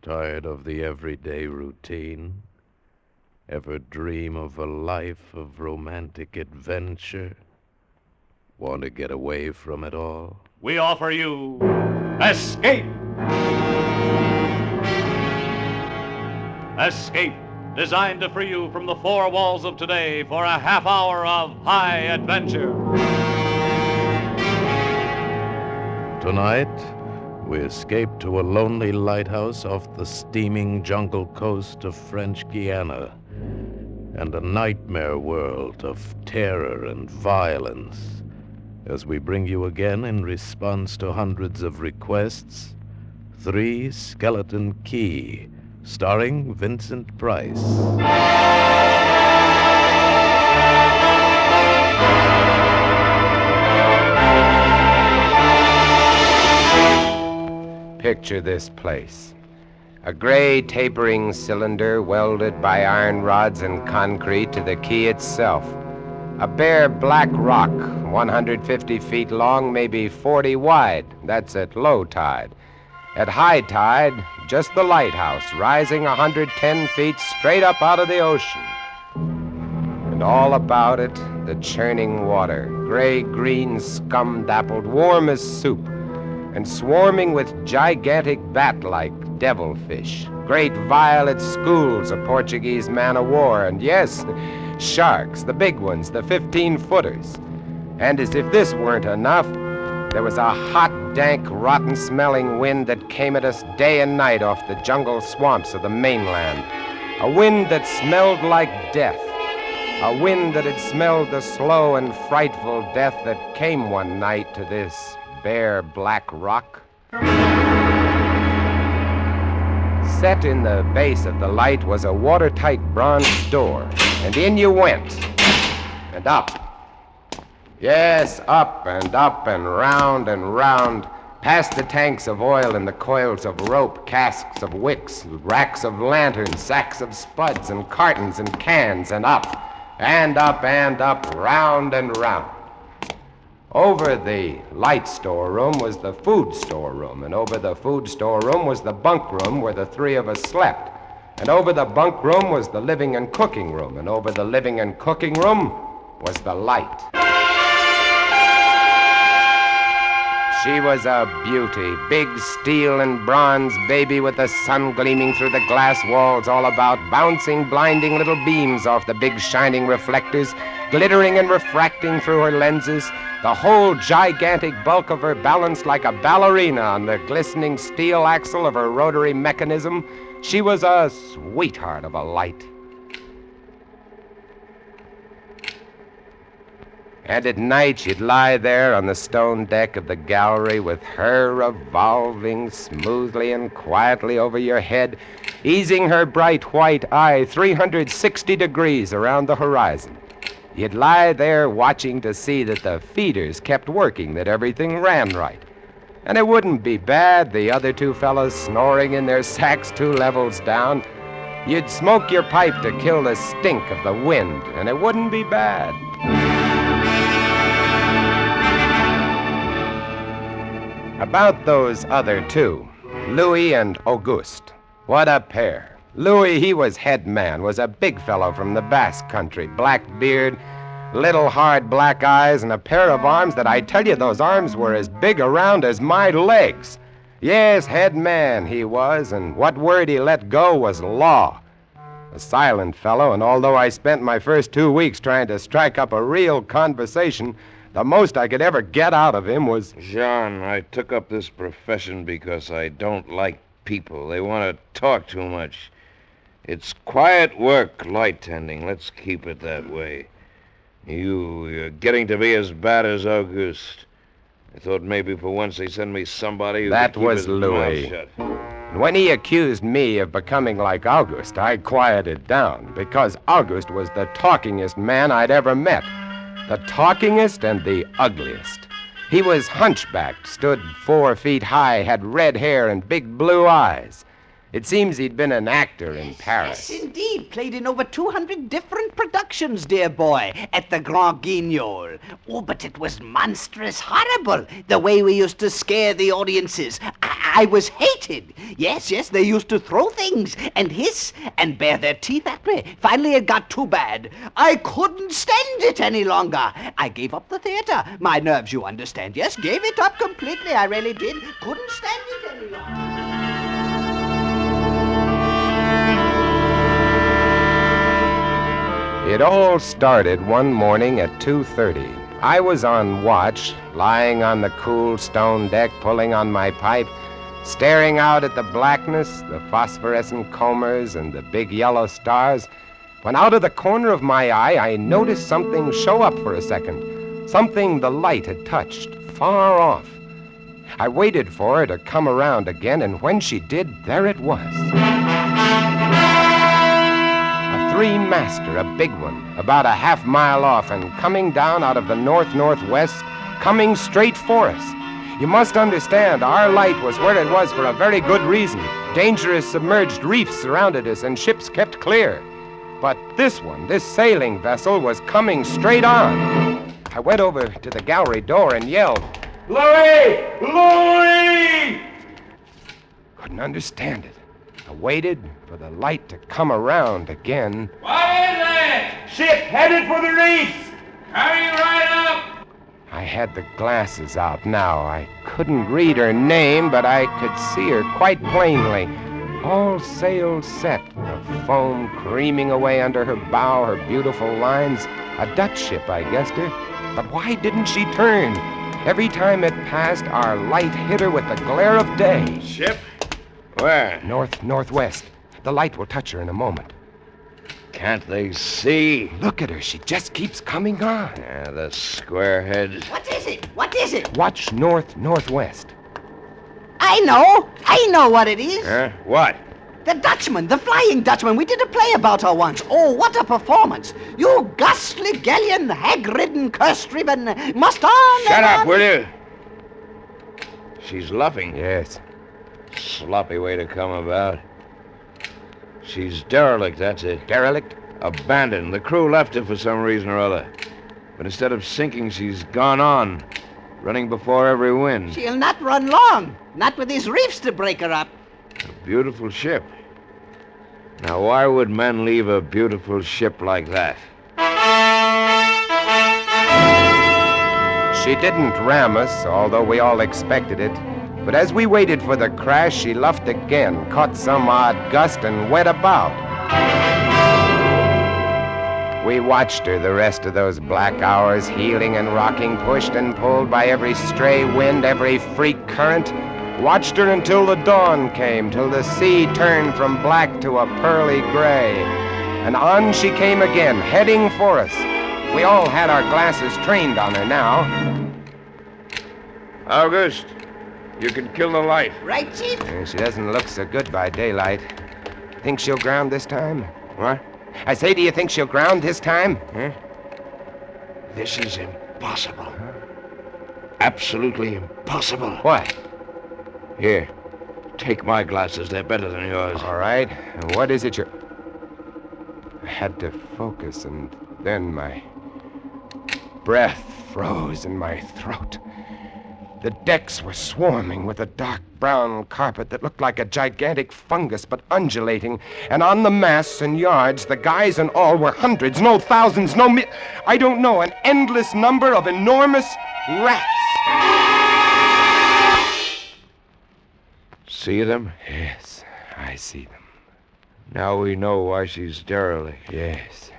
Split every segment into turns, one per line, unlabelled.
Tired of the everyday routine? Ever dream of a life of romantic adventure? Want to get away from it all?
We offer you Escape! Escape, designed to free you from the four walls of today for a half hour of high adventure.
Tonight, we escape to a lonely lighthouse off the steaming jungle coast of French Guiana and a nightmare world of terror and violence as we bring you again, in response to hundreds of requests, Three Skeleton Key, starring Vincent Price.
Picture this place. A gray tapering cylinder welded by iron rods and concrete to the key itself. A bare black rock, 150 feet long, maybe 40 wide. That's at low tide. At high tide, just the lighthouse, rising 110 feet straight up out of the ocean. And all about it, the churning water, gray-green, scum-dappled, warm as soup, and swarming with gigantic bat-like devilfish, great violet schools of Portuguese man-o'-war, and yes, sharks, the big ones, the 15-footers. And as if this weren't enough, there was a hot, dank, rotten-smelling wind that came at us day and night off the jungle swamps of the mainland. A wind that smelled like death. A wind that had smelled the slow and frightful death that came one night to this bare black rock. Set in the base of the light was a watertight bronze door, and in you went, and up. Yes, up and round, past the tanks of oil and the coils of rope, casks of wicks, racks of lanterns, sacks of spuds and cartons and cans, and up, round and round. Over the light storeroom was the food storeroom, and over the food storeroom was the bunk room where the three of us slept. And over the bunk room was the living and cooking room, and over the living and cooking room was the light. She was a beauty, big steel and bronze baby with the sun gleaming through the glass walls all about, bouncing blinding little beams off the big shining reflectors, glittering and refracting through her lenses, the whole gigantic bulk of her balanced like a ballerina on the glistening steel axle of her rotary mechanism. She was a sweetheart of a light. And at night she'd lie there on the stone deck of the gallery with her revolving smoothly and quietly over your head, easing her bright white eye 360 degrees around the horizon. You'd lie there watching to see that the feeders kept working, that everything ran right. And it wouldn't be bad, the other two fellows snoring in their sacks 2 levels down. You'd smoke your pipe to kill the stink of the wind, and it wouldn't be bad. About those other two, Louis and Auguste. What a pair. Louis, he was head man, was a big fellow from the Basque country, black beard, little hard black eyes, and a pair of arms that I tell you, those arms were as big around as my legs. Yes, head man he was, and what word he let go was law. A silent fellow, and although I spent my first 2 weeks trying to strike up a real conversation, the most I could ever get out of him was...
Jean, I took up this profession because I don't like people. They want to talk too much. It's quiet work, light tending. Let's keep it that way. You're getting to be as bad as Auguste. I thought maybe for once they'd send me somebody who
That
could keep
was
his
Louis.
mouth shut.
And when he accused me of becoming like Auguste, I quieted down, because Auguste was the talkingest man I'd ever met. The talkingest and the ugliest. He was hunchbacked, stood 4 feet high, had red hair and big blue eyes. It seems he'd been an actor in Paris.
Yes, indeed. Played in over 200 different productions, dear boy, at the Grand Guignol. Oh, but it was monstrous horrible, the way we used to scare the audiences. I was hated. Yes, they used to throw things and hiss and bare their teeth at me. Finally, it got too bad. I couldn't stand it any longer. I gave up the theater. My nerves, you understand. Yes, gave it up completely. I really did. Couldn't stand it any longer.
It all started one morning at 2:30. I was on watch, lying on the cool stone deck, pulling on my pipe, staring out at the blackness, the phosphorescent combers, and the big yellow stars, when out of the corner of my eye, I noticed something show up for a second, something the light had touched, far off. I waited for her to come around again, and when she did, there it was. Three-master, a big one, about a half-mile off and coming down out of the north-northwest, coming straight for us. You must understand, our light was where it was for a very good reason. Dangerous submerged reefs surrounded us and ships kept clear. But this one, this sailing vessel, was coming straight on. I went over to the gallery door and yelled, "Louis! Louis!" Couldn't understand it. I waited for the light to come around again.
What is it? Ship headed for the reefs. Coming right up.
I had the glasses out now. I couldn't read her name, but I could see her quite plainly. All sails set, the foam creaming away under her bow, her beautiful lines. A Dutch ship, I guessed her. But why didn't she turn? Every time it passed, our light hit her with the glare of day.
Ship? Where?
North-northwest. The light will touch her in a moment.
Can't they see?
Look at her. She just keeps coming on.
Yeah, the squarehead.
What is it? What is it?
Watch north-northwest.
I know what it is.
Huh? What?
The Dutchman, the Flying Dutchman. We did a play about her once. Oh, what a performance. You ghastly galleon, hag-ridden, curse-driven, must on.
Shut up, will you? She's luffing.
Yes.
Sloppy way to come about. She's derelict, that's it.
Derelict?
Abandoned. The crew left her for some reason or other. But instead of sinking, she's gone on, running before every wind.
She'll not run long. Not with these reefs to break her up.
A beautiful ship. Now, why would men leave a beautiful ship like that?
She didn't ram us, although we all expected it. But as we waited for the crash, she luffed again, caught some odd gust, and went about. We watched her the rest of those black hours, heeling and rocking, pushed and pulled by every stray wind, every freak current. Watched her until the dawn came, till the sea turned from black to a pearly gray. And on she came again, heading for us. We all had our glasses trained on her now.
August, you can kill the light.
Right, Chief?
She doesn't look so good by daylight. Think she'll ground this time?
What?
I say, do you think she'll ground this time?
Huh? This is impossible. Absolutely impossible.
What?
Here, take my glasses. They're better than yours.
All right. What is it you're... I had to focus, and then my breath froze in my throat. The decks were swarming with a dark brown carpet that looked like a gigantic fungus, but undulating. And on the masts and yards, the guys and all were hundreds, no thousands, I don't know, an endless number of enormous rats.
See them?
Yes, I see them.
Now we know why she's derelict.
Yes,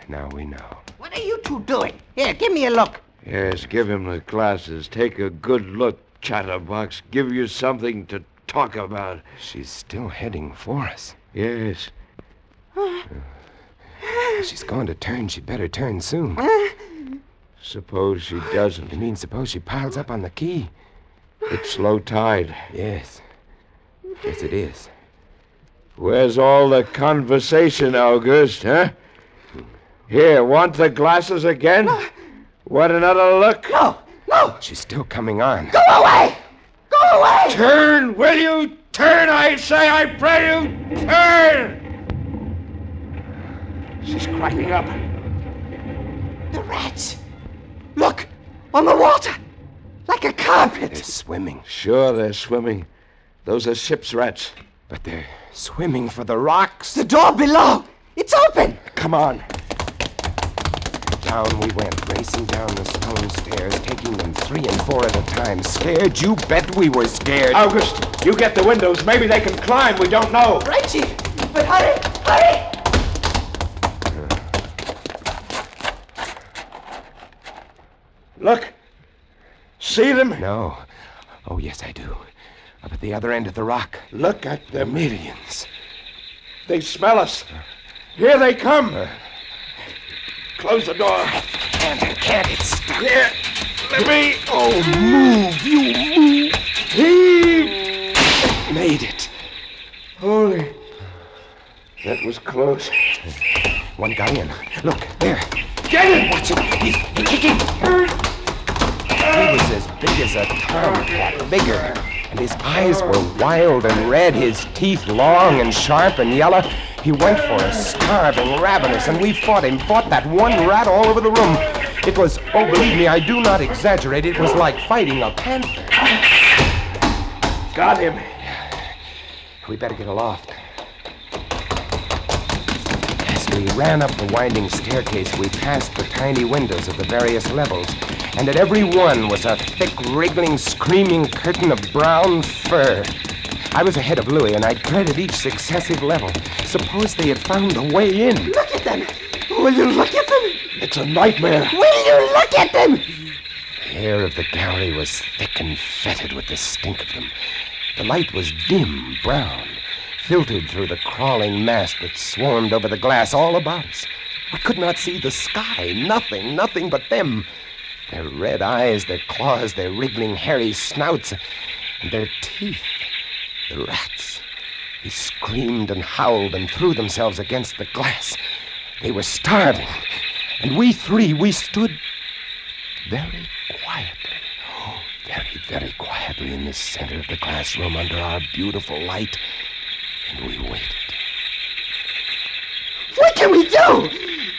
now we know.
What are you two doing? Here, give me a look.
Yes, give him the glasses. Take a good look, chatterbox. Give you something to talk about.
She's still heading for us.
Yes.
She's going to turn. She'd better turn soon.
Suppose she doesn't.
You mean suppose she piles up on the quay?
It's low tide.
Yes. Yes, it is.
Where's all the conversation, August, huh? Here, want the glasses again? Want another look?
No!
She's still coming on.
Go away! Go away!
Turn, will you? Turn, I say, I pray you! Turn! She's cracking up.
The rats! Look! On the water! Like a carpet!
They're swimming.
Sure, they're swimming. Those are ship's rats.
But they're swimming for the rocks.
The door below! It's open!
Come on.
Down we went, racing down the stone stairs, taking them 3 and 4 at a time. Scared? You bet we were scared.
August, you get the windows. Maybe they can climb. We don't know.
Right, Chief! But hurry! Hurry!
Look. See them?
No. Oh, yes, I do. Up at the other end of the rock.
Look at them.
Millions.
They smell us. Here they come. Close the door.
Can't it stop?
Here. Let me.
Oh, move, you move.
Heave.
Made it.
Holy. That was close.
One got in. Look, there.
Get it!
Watch him. He's kicking. He was as big as a tomcat, bigger. And his eyes were wild and red, his teeth long and sharp and yellow. He went for us, starving, ravenous, and we fought him, fought that one rat all over the room. It was, oh, believe me, I do not exaggerate, it was like fighting a panther.
Got him.
We better get aloft. As we ran up the winding staircase, we passed the tiny windows of the various levels, and at every one was a thick, wriggling, screaming curtain of brown fur. I was ahead of Louis, and I dreaded each successive level. Suppose they had found a way in.
Look at them! Will you look at them?
It's a nightmare.
Will you look at them?
The air of the gallery was thick and fetid with the stink of them. The light was dim, brown, filtered through the crawling mass that swarmed over the glass all about us. We could not see the sky. Nothing but them. Their red eyes, their claws, their wriggling, hairy snouts, and their teeth. The rats. They screamed and howled and threw themselves against the glass. They were starving. And we three, we stood very quietly. Oh, very quietly in the center of the glass room under our beautiful light. And we waited.
What can we do?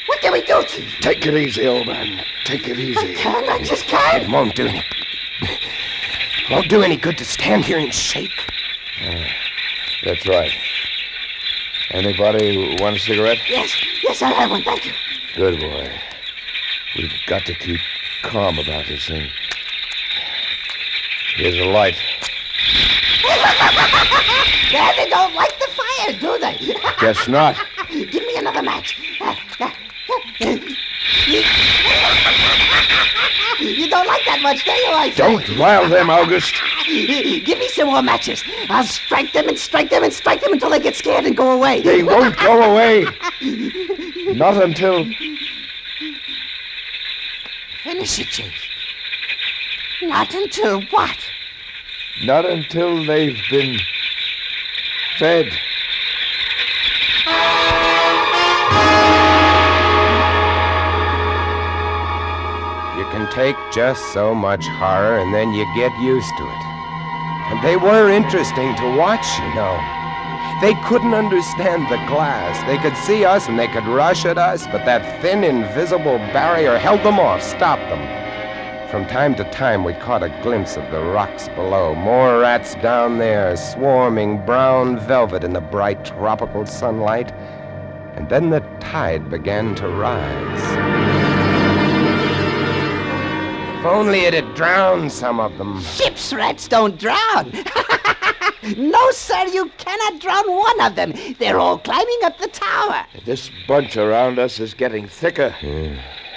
What can we do, Chief?
Take it easy, old man. Take it easy.
I just can't.
It won't do any good to stand here and shake.
That's right. Anybody want a cigarette?
Yes, I'll have one, thank you.
Good boy. We've got to keep calm about this thing. Here's a light.
They don't like the fire, do they?
Guess not.
Give me another match. You don't like that much, do you, I say?
Don't rile them, August.
Give me some more matches. I'll strike them and strike them and strike them until they get scared and go away.
They won't go away. Not until...
Finish it, Chief. Not until what?
Not until they've been fed.
You can take just so much horror and then you get used to it. And they were interesting to watch, you know. They couldn't understand the glass. They could see us and they could rush at us, but that thin, invisible barrier held them off, stopped them. From time to time, we caught a glimpse of the rocks below. More rats down there, swarming brown velvet in the bright tropical sunlight. And then the tide began to rise. If only it had drowned some of them.
Ship's rats don't drown. No, sir, you cannot drown one of them. They're all climbing up the tower.
This bunch around us is getting thicker.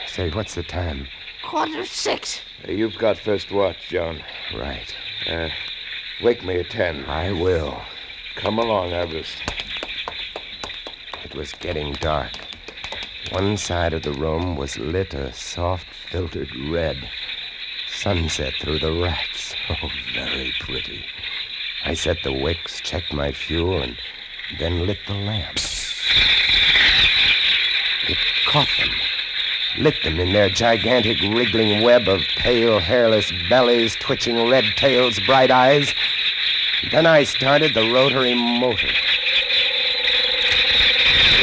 Say, what's the time?
6:15.
You've got first watch, John.
Right.
Wake me at 10.
I will.
Come along, August.
It was getting dark. One side of the room was lit a soft, filtered red. Sunset through the rats. Oh, very pretty. I set the wicks, checked my fuel, and then lit the lamps. It caught them, lit them in their gigantic wriggling web of pale, hairless bellies, twitching red tails, bright eyes. Then I started the rotary motor.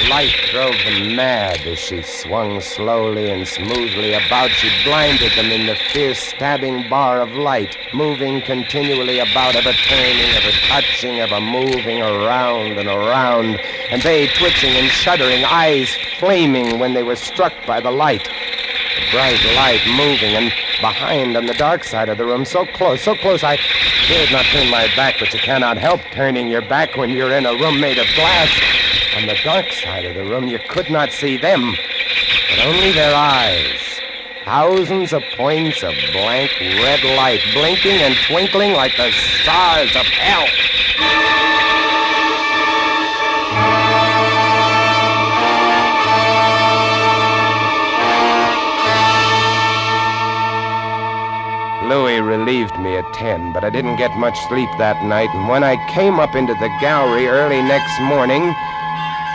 The light drove them mad as she swung slowly and smoothly about. She blinded them in the fierce stabbing bar of light, moving continually about, ever turning, ever touching, ever moving around and around, and they twitching and shuddering, eyes flaming when they were struck by the light. The bright light moving, and behind on the dark side of the room, so close, I dared not turn my back, but you cannot help turning your back when you're in a room made of glass. On the dark side of the room, you could not see them, but only their eyes. Thousands of points of blank red light, blinking and twinkling like the stars of hell. Louis relieved me at 10, but I didn't get much sleep that night, and when I came up into the gallery early next morning,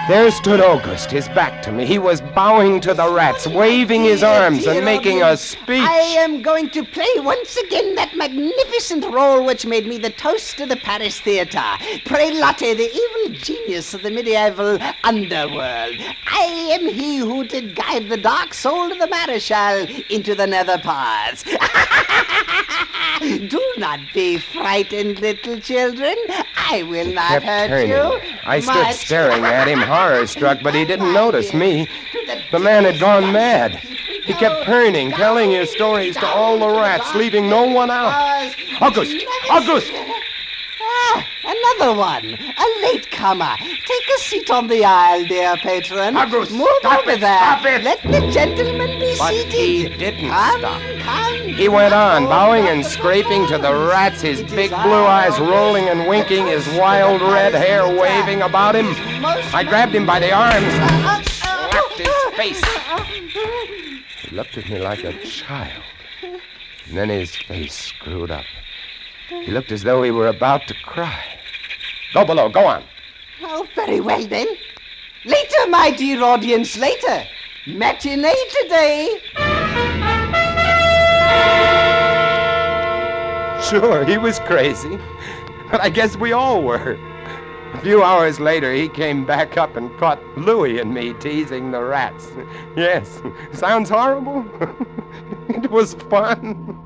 there stood August, his back to me. He was bowing to the rats, waving his arms and making a speech.
I am going to play once again that magnificent role which made me the toast of the Paris theater. Prelate, the evil genius of the medieval underworld. I am he who did guide the dark soul of the Marechal into the nether paths. Do not be frightened, little children. I will not hurt
turning.
you.
I stood staring at him, horror-struck, but he didn't notice me. The man had gone mad. He kept turning, telling his stories to all the rats, leaving no one out. August! August!
Ah, another one. A latecomer. Take a seat on the aisle, dear patron.
August,
move
stop
over
it,
there.
stop it.
Let the gentleman be
But
seated.
he didn't
Come,
stop.
Come.
He went on, bowing and scraping to the rats, his big blue eyes rolling and winking, his wild red hair waving about him. I grabbed him by the arms and slapped his face. He looked at me like a child, and then his face screwed up. He looked as though he were about to cry. Go below, go on.
Oh, very well then. Later, my dear audience, later. Matinee today.
Sure, he was crazy, but I guess we all were. A few hours later, he came back up and caught Louis and me teasing the rats. Yes, sounds horrible. It was fun.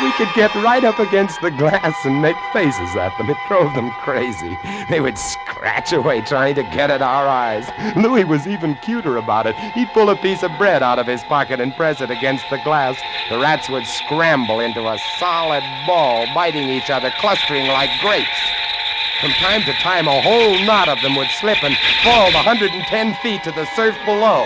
We could get right up against the glass and make faces at them. It drove them crazy. They would scratch away trying to get at our eyes. Louis was even cuter about it. He'd pull a piece of bread out of his pocket and press it against the glass. The rats would scramble into a solid ball, biting each other, clustering like grapes. From time to time, a whole knot of them would slip and fall 110 feet to the surf below.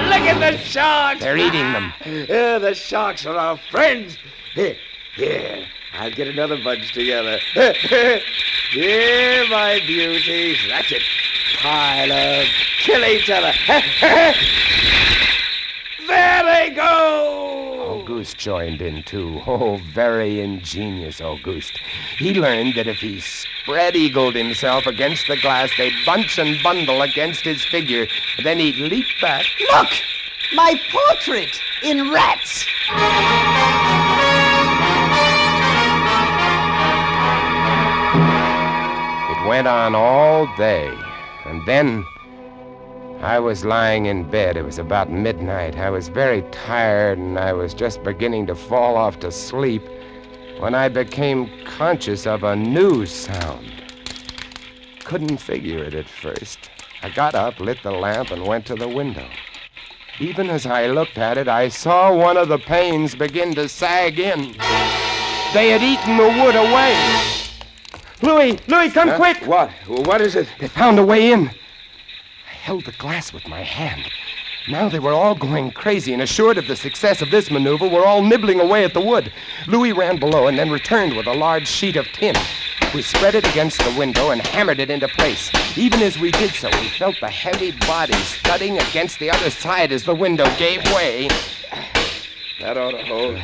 Look at the sharks!
They're eating them.
The sharks are our friends. Here, I'll get another bunch together. Here, my beauties. That's it. Pile up. Kill each other. There they go!
Auguste joined in, too. Oh, very ingenious Auguste. He learned that if he spread-eagled himself against the glass, they'd bunch and bundle against his figure. Then he'd leap back.
Look! My portrait in rats.
It went on all day, and then I was lying in bed. It was about midnight. I was very tired, and I was just beginning to fall off to sleep when I became conscious of a new sound. Couldn't figure it at first. I got up, lit the lamp, and went to the window. Even as I looked at it, I saw one of the panes begin to sag in. They had eaten the wood away. Louis, come quick!
What? What is it?
They found a way in. I held the glass with my hand. Now they were all going crazy, and assured of the success of this maneuver, were all nibbling away at the wood. Louis ran below and then returned with a large sheet of tin. We spread it against the window and hammered it into place. Even as we did so, we felt the heavy bodies thudding against the other side as the window gave way.
That ought to hold.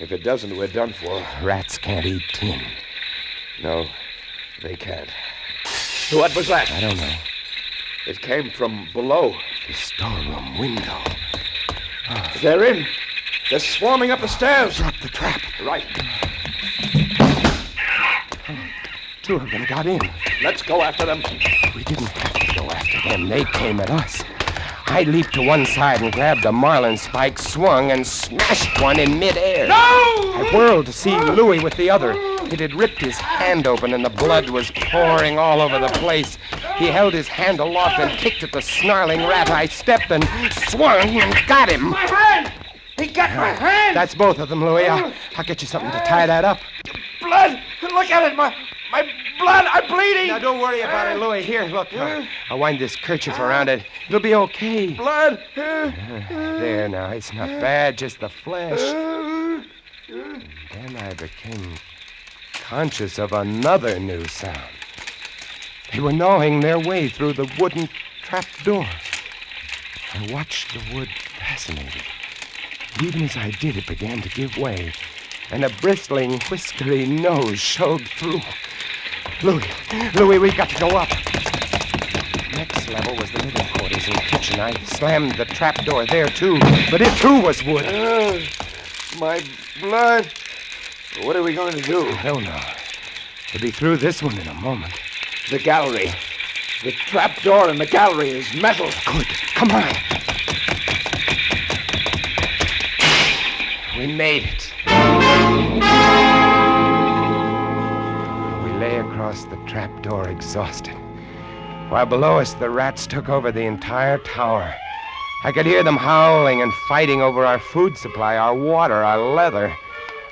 If it doesn't, we're done for.
Rats can't eat tin.
No, they can't. What was that?
I don't know.
It came from below.
The storeroom window.
They're in.
They're swarming up the stairs.
Drop the trap.
Right.
Two of them got in.
Let's go after them.
We didn't have to go after them. They came at us. I leaped to one side and grabbed a marlin spike, swung, and smashed one in midair.
No!
I whirled to see Louis with the other. It had ripped his hand open, and the blood was pouring all over the place. He held his hand aloft and kicked at the snarling rat. I stepped and swung and got him.
My hand! He got my hand!
That's both of them, Louis. I'll get you something to tie that up.
Blood! Look at it! My blood! I'm bleeding!
Now, don't worry about it, Louis. Here, look. I'll wind this kerchief around it. It'll be okay.
Blood!
There, now. It's not bad, just the flesh. And then I became conscious of another new sound. They were gnawing their way through the wooden trap door. I watched the wood fascinated. Even as I did, it began to give way, and a bristling, whiskery nose showed through. Louis, we've got to go up. Next level was the living quarters and kitchen. I slammed the trap door there, too, but it, too, was wood.
My blood. What are we going to do?
I don't know. We'll be through this one in a moment.
The gallery. The trap door in the gallery is metal.
Good. Come on. We made it. We lay across the trap door, exhausted, while below us the rats took over the entire tower. I could hear them howling and fighting over our food supply, our water, our leather.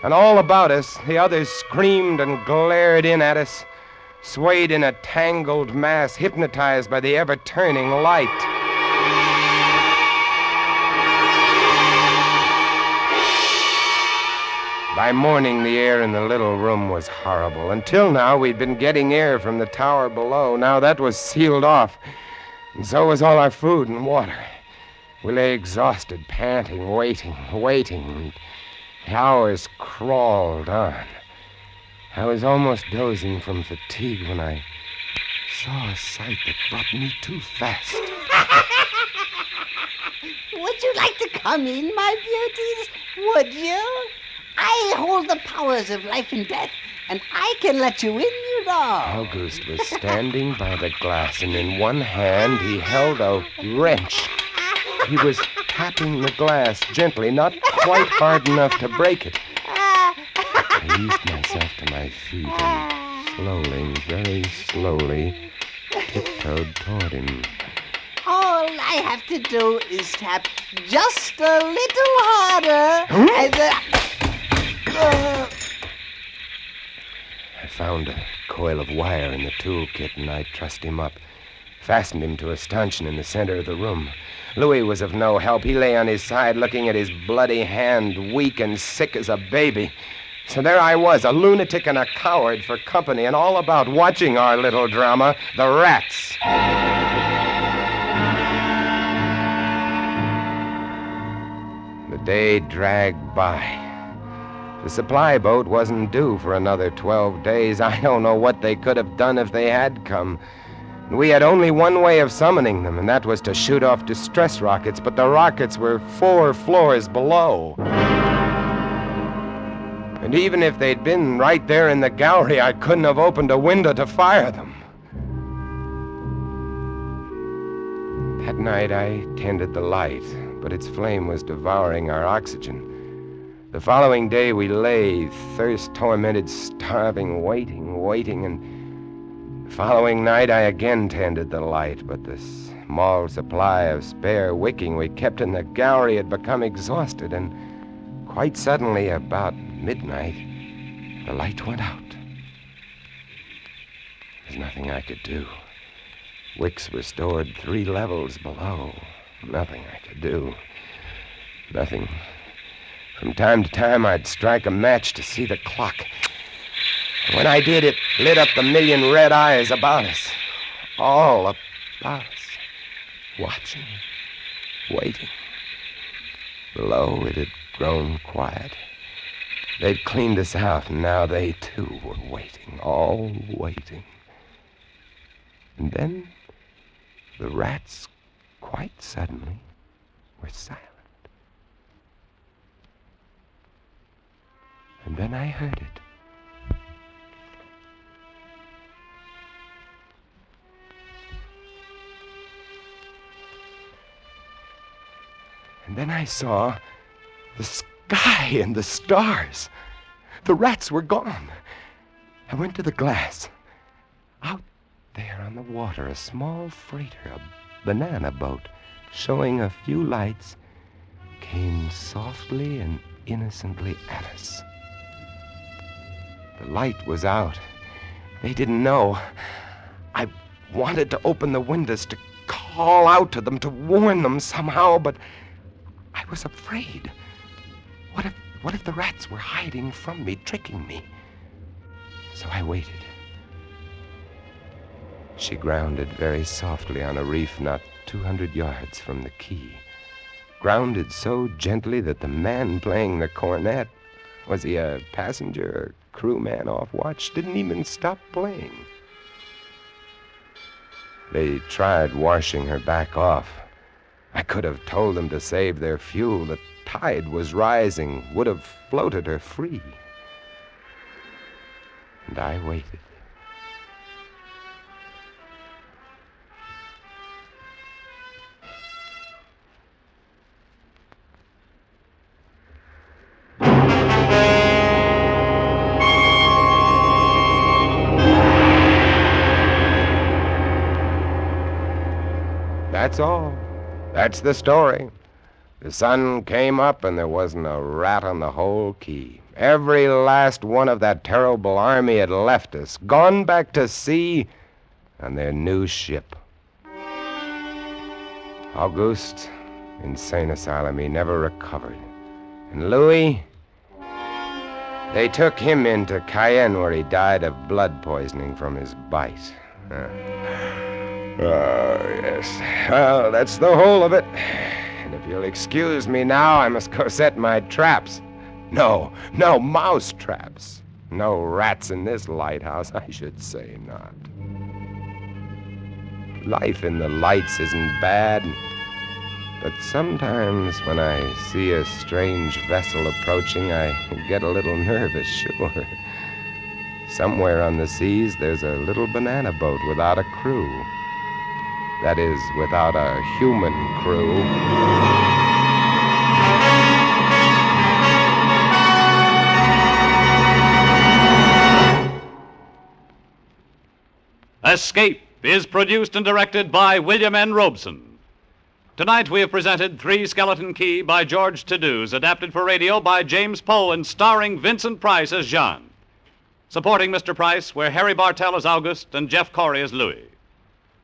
And all about us, the others screamed and glared in at us, swayed in a tangled mass, hypnotized by the ever-turning light. By morning, the air in the little room was horrible. Until now, we'd been getting air from the tower below. Now that was sealed off, and so was all our food and water. We lay exhausted, panting, waiting. The hours crawled on. I was almost dozing from fatigue when I saw a sight that brought me too fast.
Would you like to come in, my beauties? Would you? I hold the powers of life and death, and I can let you in, you know.
August was standing by the glass, and in one hand he held a wrench. He was tapping the glass gently, not quite hard enough to break it. I eased myself to my feet and slowly, very slowly, tiptoed toward him.
All I have to do is tap just a little harder, and
I found a coil of wire in the toolkit, and I trussed him up, fastened him to a stanchion in the center of the room. Louis was of no help. He lay on his side, looking at his bloody hand, weak and sick as a baby. So there I was, a lunatic and a coward for company, and all about watching our little drama, the rats. The day dragged by. The supply boat wasn't due for another 12 days. I don't know what they could have done if they had come. We had only one way of summoning them, and that was to shoot off distress rockets, but the rockets were 4 floors below. And even if they'd been right there in the gallery, I couldn't have opened a window to fire them. That night, I tended the light, but its flame was devouring our oxygen. The following day, we lay, thirst-tormented, starving, waiting, and the following night, I again tended the light, but the small supply of spare wicking we kept in the gallery had become exhausted, and quite suddenly, about midnight, the light went out. There's nothing I could do. Wicks were stored 3 levels below. Nothing I could do. Nothing. From time to time, I'd strike a match to see the clock. When I did, it lit up the million red eyes about us. All about us. Watching. Waiting. Below, it had grown quiet. They'd cleaned us out, and now they, too, were waiting. All waiting. And then the rats, quite suddenly, were silent. And then I heard it. And then I saw the sky and the stars. The rats were gone. I went to the glass. Out there on the water, a small freighter, a banana boat, showing a few lights, came softly and innocently at us. The light was out. They didn't know. I wanted to open the windows, to call out to them, to warn them somehow, but I was afraid. What if the rats were hiding from me, tricking me? So I waited. She grounded very softly on a reef not 200 yards from the quay. Grounded so gently that the man playing the cornet, was he a passenger or crewman off watch, didn't even stop playing. They tried washing her back off. I could have told them to save their fuel. The tide was rising, would have floated her free. And I waited. That's all. That's the story. The sun came up and there wasn't a rat on the whole quay. Every last one of that terrible army had left us, gone back to sea on their new ship. Auguste, insane asylum, he never recovered. And Louis, they took him into Cayenne where he died of blood poisoning from his bite. Oh, yes. Well, that's the whole of it. And if you'll excuse me now, I must go set my traps. No, mouse traps. No rats in this lighthouse, I should say not. Life in the lights isn't bad, but sometimes when I see a strange vessel approaching, I get a little nervous, sure. Somewhere on the seas, there's a little banana boat without a crew. That is, without a human crew.
Escape is produced and directed by William N. Robeson. Tonight we have presented Three Skeleton Key by George Tadouse, adapted for radio by James Poe and starring Vincent Price as Jean. Supporting Mr. Price were Harry Bartell as August and Jeff Corey as Louis.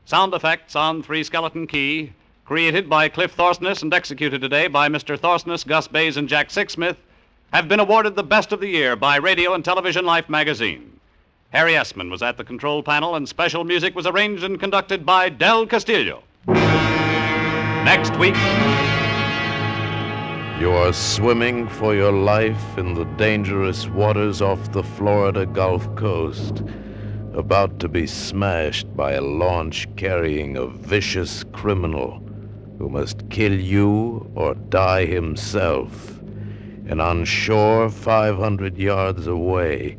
Sound effects on Three Skeleton Key, created by Cliff Thorsness and executed today by Mr. Thorsness, Gus Bays, and Jack Sixsmith, have been awarded the Best of the Year by Radio and Television Life magazine. Harry Essman was at the control panel, and special music was arranged and conducted by Del Castillo. Next week,
you are swimming for your life in the dangerous waters off the Florida Gulf Coast, about to be smashed by a launch carrying a vicious criminal who must kill you or die himself. And on shore 500 yards away,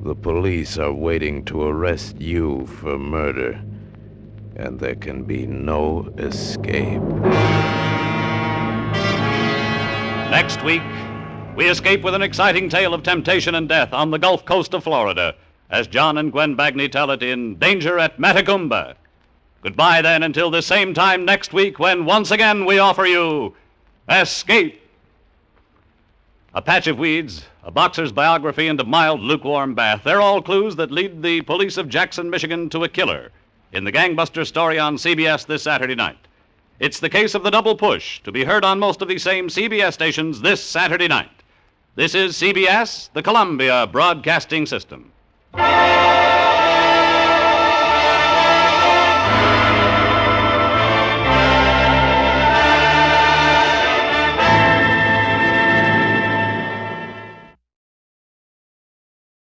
the police are waiting to arrest you for murder, and there can be no escape.
Next week, we escape with an exciting tale of temptation and death on the Gulf Coast of Florida, as John and Gwen Bagney tell it in Danger at Matagumba. Goodbye, then, until the same time next week, when once again we offer you Escape. A patch of weeds, a boxer's biography, and a mild, lukewarm bath. They're all clues that lead the police of Jackson, Michigan, to a killer in the gangbuster story on CBS this Saturday night. It's the case of the Double Push, to be heard on most of these same CBS stations this Saturday night. This is CBS, the Columbia Broadcasting System.